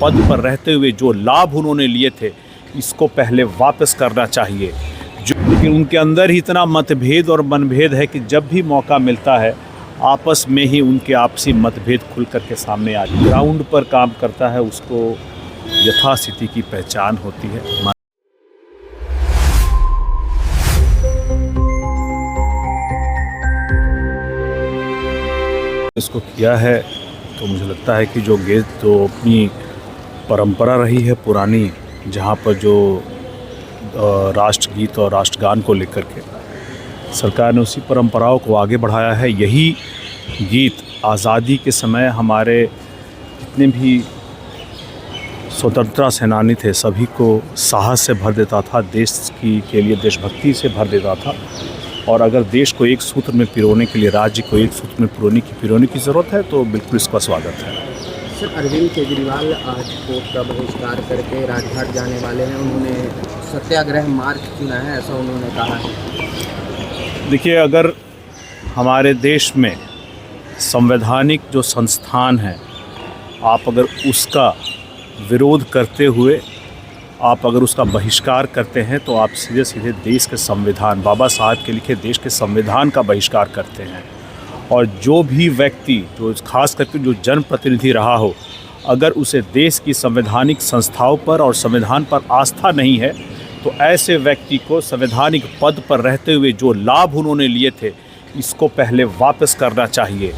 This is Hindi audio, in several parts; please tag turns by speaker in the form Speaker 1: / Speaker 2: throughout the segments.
Speaker 1: पद पर रहते हुए जो लाभ उन्होंने लिए थे, इसको पहले वापस करना चाहिए। लेकिन उनके अंदर ही इतना मतभेद और मनभेद है कि जब भी मौका मिलता है आपस में ही उनके आपसी मतभेद खुल करके सामने आ जाते। ग्राउंड पर काम करता है उसको यथास्थिति की पहचान होती है। इसको किया है तो मुझे लगता है कि जो अपनी परंपरा रही है पुरानी, जहाँ पर जो राष्ट्रगीत और राष्ट्रगान को लेकर के सरकार ने उसी परंपराओं को आगे बढ़ाया है। यही गीत आज़ादी के समय हमारे जितने भी स्वतंत्रता सेनानी थे सभी को साहस से भर देता था, देश के लिए देशभक्ति से भर देता था। और अगर देश को एक सूत्र में पिरोने के लिए, राज्य को एक सूत्र में पिरोने की ज़रूरत है तो बिल्कुल इसका स्वागत है।
Speaker 2: सर, अरविंद केजरीवाल आज कोर्ट का बहिष्कार करके राजघाट जाने वाले हैं। उन्होंने सत्याग्रह मार्ग चुना है, ऐसा उन्होंने कहा है।
Speaker 1: देखिए, अगर हमारे देश में संवैधानिक जो संस्थान है, आप अगर उसका विरोध करते हुए आप अगर उसका बहिष्कार करते हैं तो आप सीधे सीधे देश के संविधान, बाबा साहब के लिखे देश के संविधान का बहिष्कार करते हैं। और जो भी व्यक्ति, जो खास करके जो जनप्रतिनिधि रहा हो, अगर उसे देश की संवैधानिक संस्थाओं पर और संविधान पर आस्था नहीं है तो ऐसे व्यक्ति को संवैधानिक पद पर रहते हुए जो लाभ उन्होंने लिए थे, इसको पहले वापस करना चाहिए।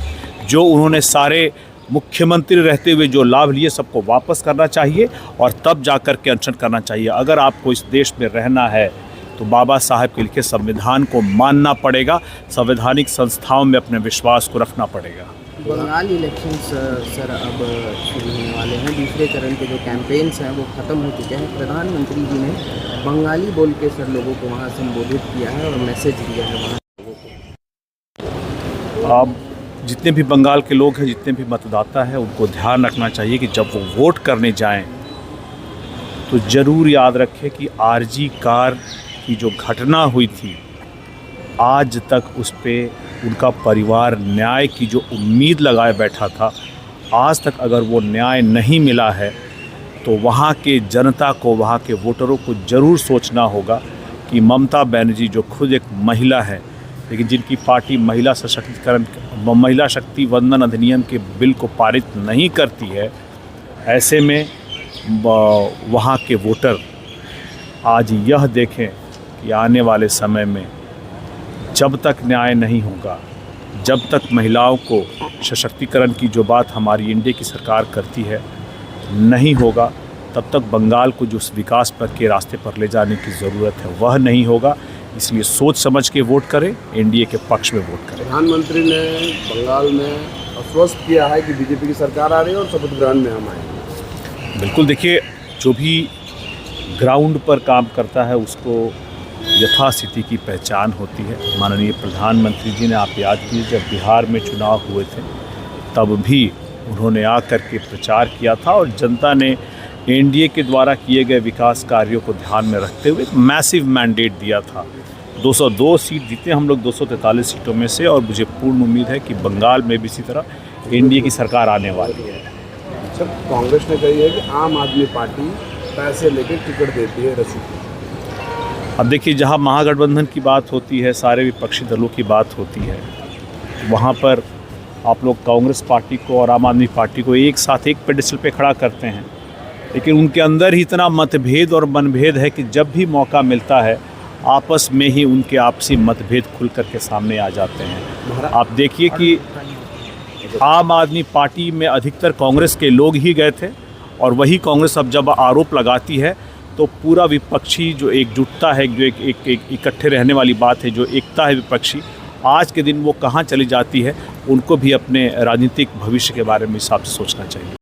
Speaker 1: जो उन्होंने सारे मुख्यमंत्री रहते हुए जो लाभ लिए, सबको वापस करना चाहिए और तब जा कर के अनशन करना चाहिए। अगर आपको इस देश में रहना है तो बाबा साहब के लिखे संविधान को मानना पड़ेगा, संवैधानिक संस्थाओं में अपने विश्वास को रखना पड़ेगा।
Speaker 2: बंगाल इलेक्शंस सर अब शुरू होने वाले हैं। दूसरे चरण के जो कैंपेन्स हैं वो ख़त्म हो चुके हैं। प्रधानमंत्री जी ने बंगाली बोल के सर लोगों को वहाँ संबोधित किया है और मैसेज दिया है वहाँ लोगों को।
Speaker 1: अब जितने भी बंगाल के लोग हैं, जितने भी मतदाता हैं, उनको ध्यान रखना चाहिए कि जब वो वोट करने जाएं तो ज़रूर याद रखें कि आरजी कार की जो घटना हुई थी, आज तक उस पे उनका परिवार न्याय की जो उम्मीद लगाए बैठा था, आज तक अगर वो न्याय नहीं मिला है तो वहाँ के जनता को, वहाँ के वोटरों को ज़रूर सोचना होगा कि ममता बनर्जी जो खुद एक महिला है, लेकिन जिनकी पार्टी महिला सशक्तिकरण, महिला शक्ति वंदन अधिनियम के बिल को पारित नहीं करती है, ऐसे में वहाँ के वोटर आज यह देखें कि आने वाले समय में जब तक न्याय नहीं होगा, जब तक महिलाओं को सशक्तिकरण की जो बात हमारी इंडिया की सरकार करती है नहीं होगा, तब तक बंगाल को जो विकास पर के रास्ते पर ले जाने की ज़रूरत है वह नहीं होगा। इसलिए सोच समझ के वोट करें, एनडीए के पक्ष में वोट करें।
Speaker 3: प्रधानमंत्री ने बंगाल में आश्वस्त किया है कि बीजेपी की सरकार आ रही है और शपथ ग्रहण में हम आएंगे।
Speaker 1: बिल्कुल, देखिए, जो भी ग्राउंड पर काम करता है उसको यथास्थिति की पहचान होती है। माननीय प्रधानमंत्री जी ने, आप याद कीजिए, जब बिहार में चुनाव हुए थे तब भी उन्होंने आकर के प्रचार किया था और जनता ने एनडीए के द्वारा किए गए विकास कार्यों को ध्यान में रखते हुए मैसिव मैंडेट दिया था। 202 सीट जीते हम लोग 243 सीटों में से, और मुझे पूर्ण उम्मीद है कि बंगाल में भी इसी तरह एनडीए की सरकार आने वाली है।
Speaker 3: सर, कांग्रेस ने कही है कि आम आदमी पार्टी पैसे लेकर टिकट देती है रसीद।
Speaker 1: अब देखिए, जहां महागठबंधन की बात होती है, सारे विपक्षी दलों की बात होती है, वहां पर आप लोग कांग्रेस पार्टी को और आम आदमी पार्टी को एक साथ एक पेडेस्टल पे खड़ा करते हैं, लेकिन उनके अंदर ही इतना मतभेद और मनभेद है कि जब भी मौका मिलता है आपस में ही उनके आपसी मतभेद खुल करके सामने आ जाते हैं। आप देखिए कि आम आदमी पार्टी में अधिकतर कांग्रेस के लोग ही गए थे, और वही कांग्रेस अब जब आरोप लगाती है तो पूरा विपक्षी जो एकजुटता है, जो एक इकट्ठे रहने वाली बात है, जो एकता है विपक्षी, आज के दिन वो कहाँ चली जाती है। उनको भी अपने राजनीतिक भविष्य के बारे में हिसाब से सोचना चाहिए।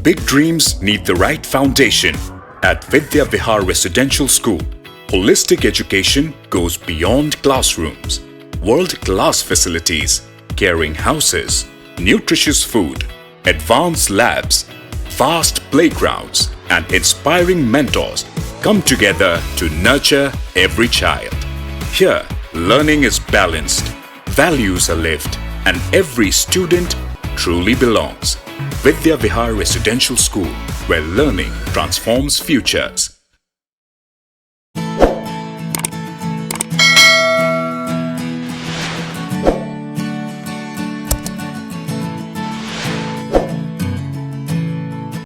Speaker 4: Big dreams need the right foundation. At Vidya Vihar Residential School, holistic education goes beyond classrooms. World-class facilities, caring houses, nutritious food, advanced labs, vast playgrounds, and inspiring mentors come together to nurture every child. Here, learning is balanced, values are lived, and every student truly belongs. Vidya Vihar Residential School, where learning transforms futures.